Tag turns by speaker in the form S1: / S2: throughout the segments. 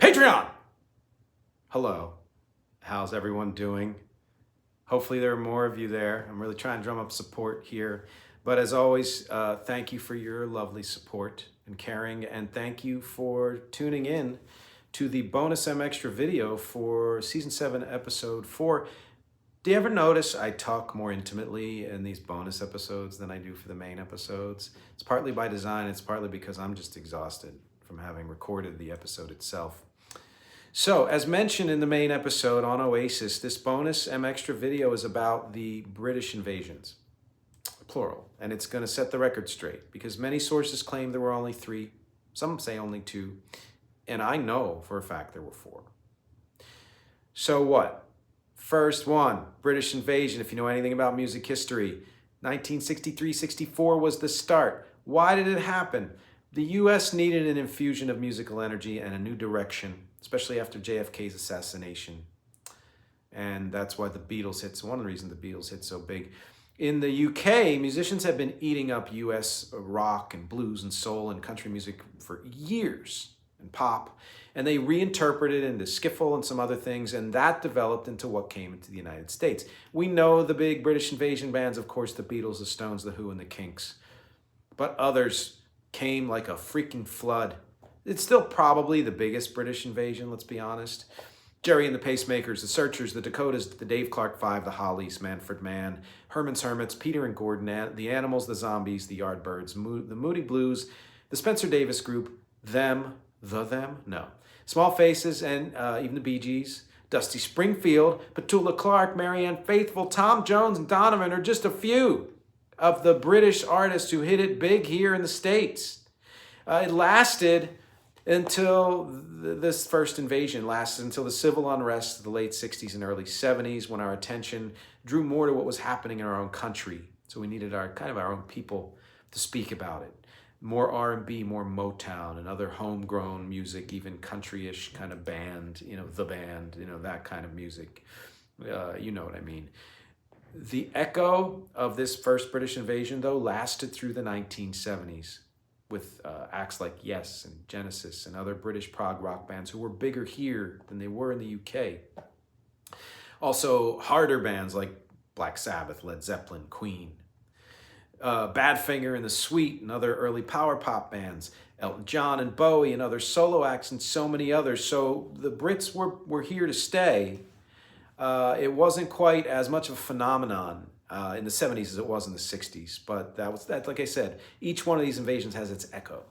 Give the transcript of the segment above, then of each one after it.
S1: Patreon! Hello. How's everyone doing? Hopefully there are more of you there. I'm really trying to drum up support here. But as always, thank you for your lovely support and caring, and thank you for tuning in to the Bonus MxTRA video for Season 7, Episode 4. Do you ever notice I talk more intimately in these bonus episodes than I do for the main episodes? It's partly by design, it's partly because I'm just exhausted from having recorded the episode itself. So, as mentioned in the main episode on Oasis, this Bonus MxTRA video is about the British invasions, plural, and it's going to set the record straight because many sources claim there were only 3, some say only 2, and I know for a fact there were 4. So what? First one, British invasion, if you know anything about music history. 1963-64 was the start. Why did it happen? The US needed an infusion of musical energy and a new direction, especially after JFK's assassination. And that's why the Beatles hit, one of the reasons the Beatles hit so big. In the UK, musicians have been eating up US rock and blues and soul and country music for years, and pop, and they reinterpreted it into skiffle and some other things, and that developed into what came into the United States. We know the big British invasion bands, of course, the Beatles, the Stones, the Who, and the Kinks, but others came like a freaking flood. It's still probably the biggest British invasion, let's be honest. Jerry and the Pacemakers, the Searchers, the Dakotas, the Dave Clark Five, the Hollies, Manfred Mann, Herman's Hermits, Peter and Gordon, the Animals, the Zombies, the Yardbirds, the Moody Blues, the Spencer Davis Group, Them, no. Small Faces, and even the Bee Gees, Dusty Springfield, Petula Clark, Marianne Faithfull, Tom Jones, and Donovan are just a few of the British artists who hit it big here in the States. It lasted until this first invasion, lasted until the civil unrest of the late 60s and early 70s, when our attention drew more to what was happening in our own country. So we needed our own people to speak about it. More R&B, more Motown, and other homegrown music, even country-ish kind of band, the band, that kind of music. You know what I mean. The echo of this first British invasion, though, lasted through the 1970s with acts like Yes and Genesis and other British prog rock bands who were bigger here than they were in the UK. Also, harder bands like Black Sabbath, Led Zeppelin, Queen, Badfinger and the Sweet and other early power pop bands, Elton John and Bowie and other solo acts and so many others. So the Brits were here to stay. It wasn't quite as much of a phenomenon in the 70s as it was in the 60s, but that. Like I said, each one of these invasions has its echo.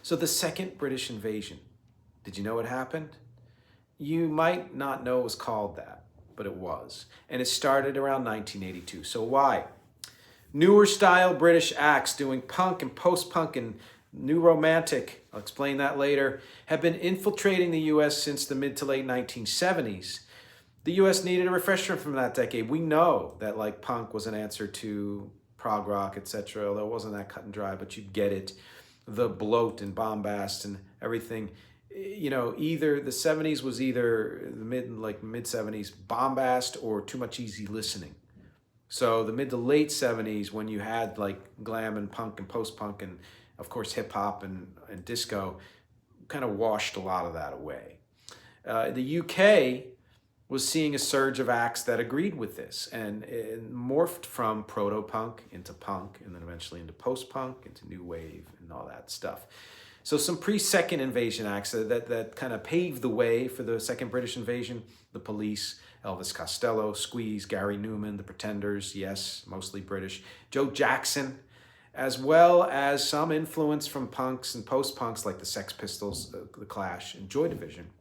S1: So the second British invasion, did you know what happened? You might not know it was called that, but it was. And it started around 1982. So why? Newer style British acts doing punk and post-punk and new romantic, I'll explain that later, have been infiltrating the US since the mid to late 1970s. The US needed a refresher from that decade. We know that punk was an answer to prog rock, etc., although it wasn't that cut and dry, but you'd get it. The bloat and bombast and everything. Either the 70s was either the mid 70s bombast or too much easy listening. So the mid to late 70s, when you had glam and punk and post-punk and, of course, hip-hop and disco, kind of washed a lot of that away. The UK was seeing a surge of acts that agreed with this, and it morphed from proto-punk into punk, and then eventually into post-punk, into new wave, and all that stuff. So some pre-second invasion acts that kind of paved the way for the second British invasion: the Police, Elvis Costello, Squeeze, Gary Newman, the Pretenders, yes, mostly British, Joe Jackson, as well as some influence from punks and post-punks like the Sex Pistols, the Clash, and Joy Division.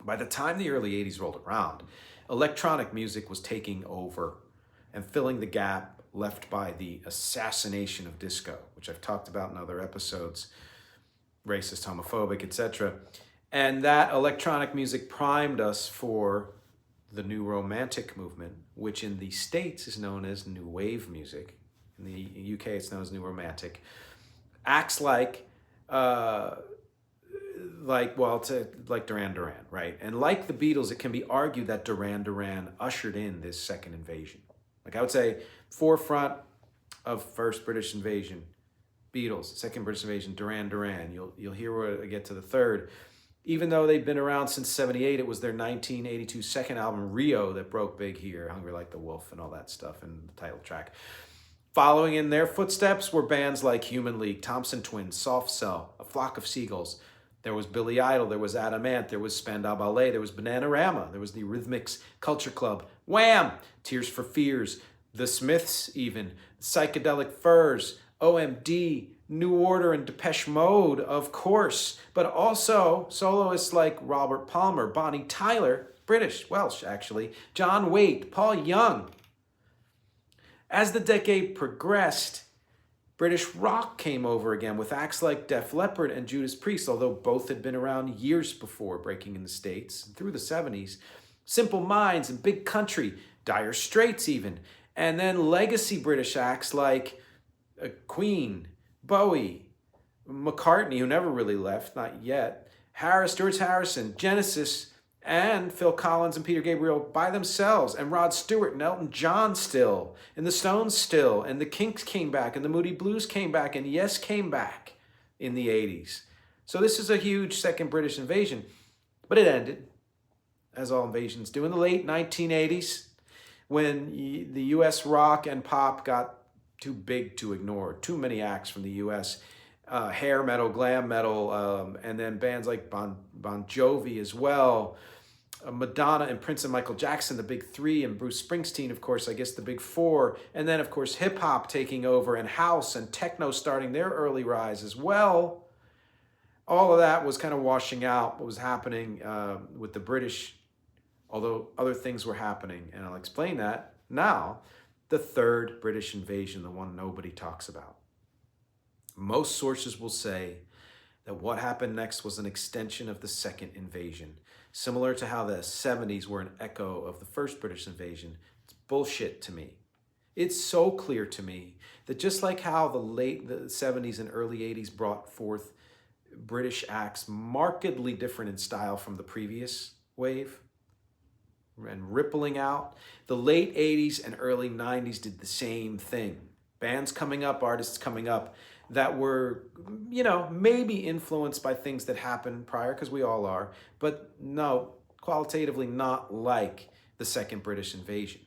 S1: By the time the early 80s rolled around, electronic music was taking over and filling the gap left by the assassination of disco, which I've talked about in other episodes, racist, homophobic, etc. And that electronic music primed us for the new romantic movement, which in the States is known as new wave music. In the UK, it's known as new romantic. Acts like Duran Duran, right? And like the Beatles, it can be argued that Duran Duran ushered in this second invasion. I would say forefront of first British invasion, Beatles. Second British invasion, Duran Duran. You'll hear where I get to the third. Even though they'd been around since 78, it was their 1982 second album, Rio, that broke big here. Hungry Like the Wolf and all that stuff, and the title track. Following in their footsteps were bands like Human League, Thompson Twins, Soft Cell, A Flock of Seagulls. There was Billy Idol, there was Adam Ant, there was Spandau Ballet, there was Bananarama, there was the Eurythmics Culture Club, Wham! Tears for Fears, The Smiths even, Psychedelic Furs, OMD, New Order and Depeche Mode, of course, but also soloists like Robert Palmer, Bonnie Tyler, British, Welsh actually, John Waite, Paul Young. As the decade progressed, British rock came over again with acts like Def Leppard and Judas Priest, although both had been around years before breaking in the States, through the 70s. Simple Minds and Big Country, Dire Straits even, and then legacy British acts like Queen, Bowie, McCartney, who never really left, not yet, George Harrison, Genesis, and Phil Collins and Peter Gabriel by themselves, and Rod Stewart and Elton John still, and the Stones still, and the Kinks came back, and the Moody Blues came back, and Yes came back in the 80s. So this is a huge second British invasion, but it ended, as all invasions do, in the late 1980s, when the US rock and pop got too big to ignore. Too many acts from the US. Hair metal, glam metal, and then bands like Bon Jovi as well. Madonna and Prince and Michael Jackson, the big three, and Bruce Springsteen, of course, I guess the big four. And then, of course, hip-hop taking over, and house and techno starting their early rise as well. All of that was kind of washing out what was happening with the British, although other things were happening, and I'll explain that now. The third British invasion, the one nobody talks about. Most sources will say that what happened next was an extension of the second invasion, similar to how the 70s were an echo of the first British invasion. It's bullshit to me. It's so clear to me that just like how the 70s and early 80s brought forth British acts markedly different in style from the previous wave, and rippling out, the late 80s and early 90s did the same thing. Bands coming up, artists coming up that were, maybe influenced by things that happened prior, because we all are, but no, qualitatively not like the second British invasion.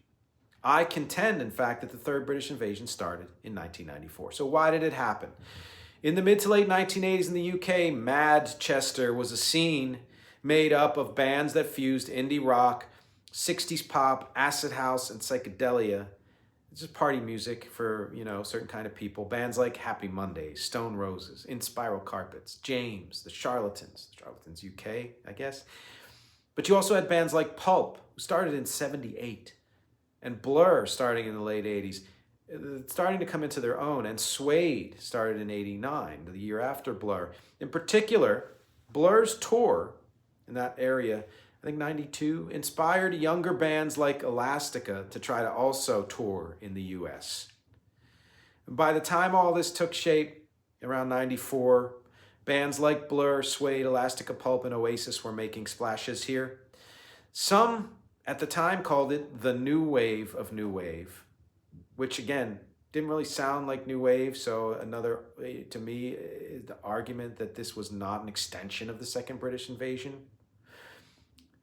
S1: I contend, in fact, that the third British invasion started in 1994. So why did it happen? In the mid to late 1980s in the UK, Manchester was a scene made up of bands that fused indie rock, 60s pop, acid house, and psychedelia. It's just party music for, certain kind of people. Bands like Happy Mondays, Stone Roses, In Spiral Carpets, James, The Charlatans UK, I guess. But you also had bands like Pulp, who started in 78, and Blur starting in the late 80s, starting to come into their own, and Suede started in 89, the year after Blur. In particular, Blur's tour in that area, I think 92, inspired younger bands like Elastica to try to also tour in the US. And by the time all this took shape, around 94, bands like Blur, Suede, Elastica, Pulp, and Oasis were making splashes here. Some at the time called it the new wave of new wave, which again, didn't really sound like new wave. So another, to me, is the argument that this was not an extension of the second British invasion.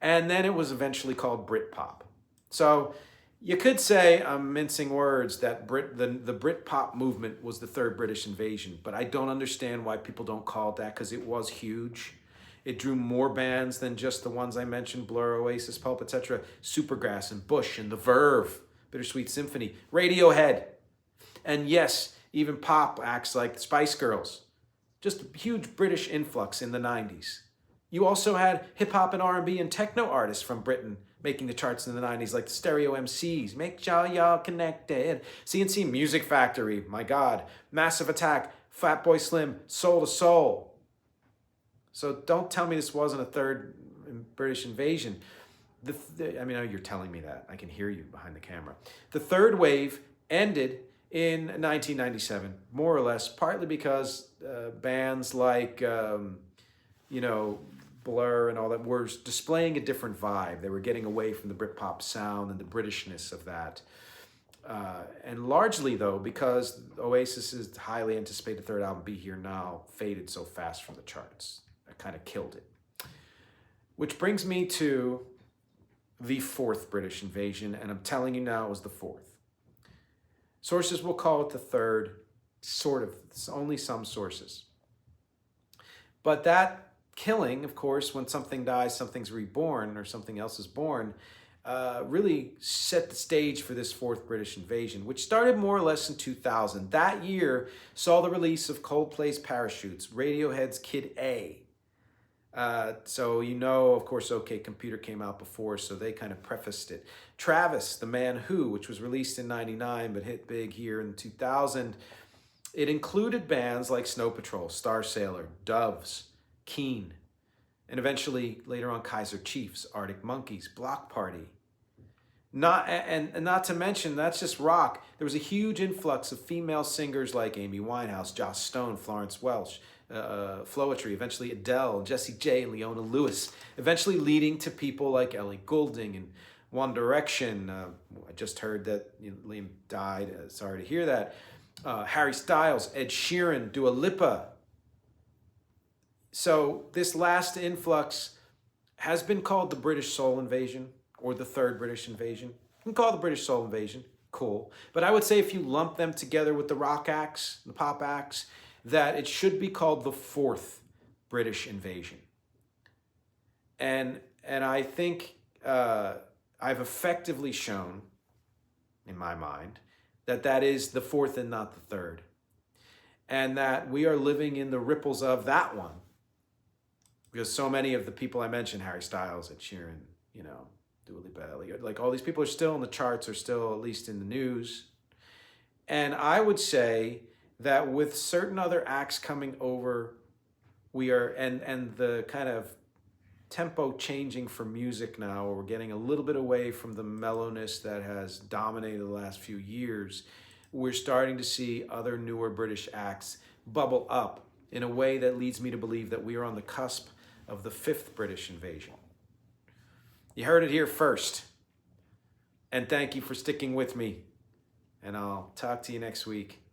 S1: And then it was eventually called Britpop. So you could say, I'm mincing words, that the Britpop movement was the third British invasion, but I don't understand why people don't call it that, because it was huge. It drew more bands than just the ones I mentioned, Blur, Oasis, Pulp, etc. Supergrass and Bush and The Verve, Bittersweet Symphony, Radiohead. And yes, even pop acts like the Spice Girls. Just a huge British influx in the 90s. You also had hip-hop and R&B and techno artists from Britain making the charts in the 90s, like the Stereo MCs, Make Sure Y'all Connected, CNC Music Factory, my God, Massive Attack, Fatboy Slim, Soul to Soul. So don't tell me this wasn't a third British invasion. I mean, you're telling me that. I can hear you behind the camera. The third wave ended in 1997, more or less, partly because bands like, Blur and all that were displaying a different vibe. They were getting away from the Britpop sound and the Britishness of that. And largely, though, because Oasis's highly anticipated third album, Be Here Now, faded so fast from the charts. That kind of killed it. Which brings me to the fourth British invasion, and I'm telling you now it was the fourth. Sources will call it the third, sort of, it's only some sources. But that killing, of course, when something dies, something's reborn or something else is born, really set the stage for this fourth British invasion, which started more or less in 2000. That year saw the release of Coldplay's Parachutes, Radiohead's Kid A. So you know, of course, OK Computer came out before, so they kind of prefaced it. Travis, The Man Who, which was released in 99 but hit big here in 2000. It included bands like Snow Patrol, Star Sailor, Doves, Keane, and eventually later on Kaiser Chiefs, Arctic Monkeys, Block Party. And not to mention, that's just rock. There was a huge influx of female singers like Amy Winehouse, Joss Stone, Florence Welch, Floetry, eventually Adele, Jessie J, and Leona Lewis, eventually leading to people like Ellie Goulding and One Direction. I just heard that Liam died. Sorry to hear that. Harry Styles, Ed Sheeran, Dua Lipa. So this last influx has been called the British Soul Invasion or the third British invasion. You can call it the British Soul Invasion. Cool. But I would say if you lump them together with the rock acts, the pop acts, that it should be called the fourth British invasion. And I think I've effectively shown, in my mind, that is the fourth and not the third. And that we are living in the ripples of that one. Because so many of the people I mentioned, Harry Styles, Ed Sheeran, Dua Lipa, like all these people are still in the charts, are still at least in the news. And I would say that with certain other acts coming over, we are, and the kind of tempo changing for music now, we're getting a little bit away from the mellowness that has dominated the last few years. We're starting to see other newer British acts bubble up in a way that leads me to believe that we are on the cusp of the fifth British invasion. You heard it here first. And thank you for sticking with me. And I'll talk to you next week.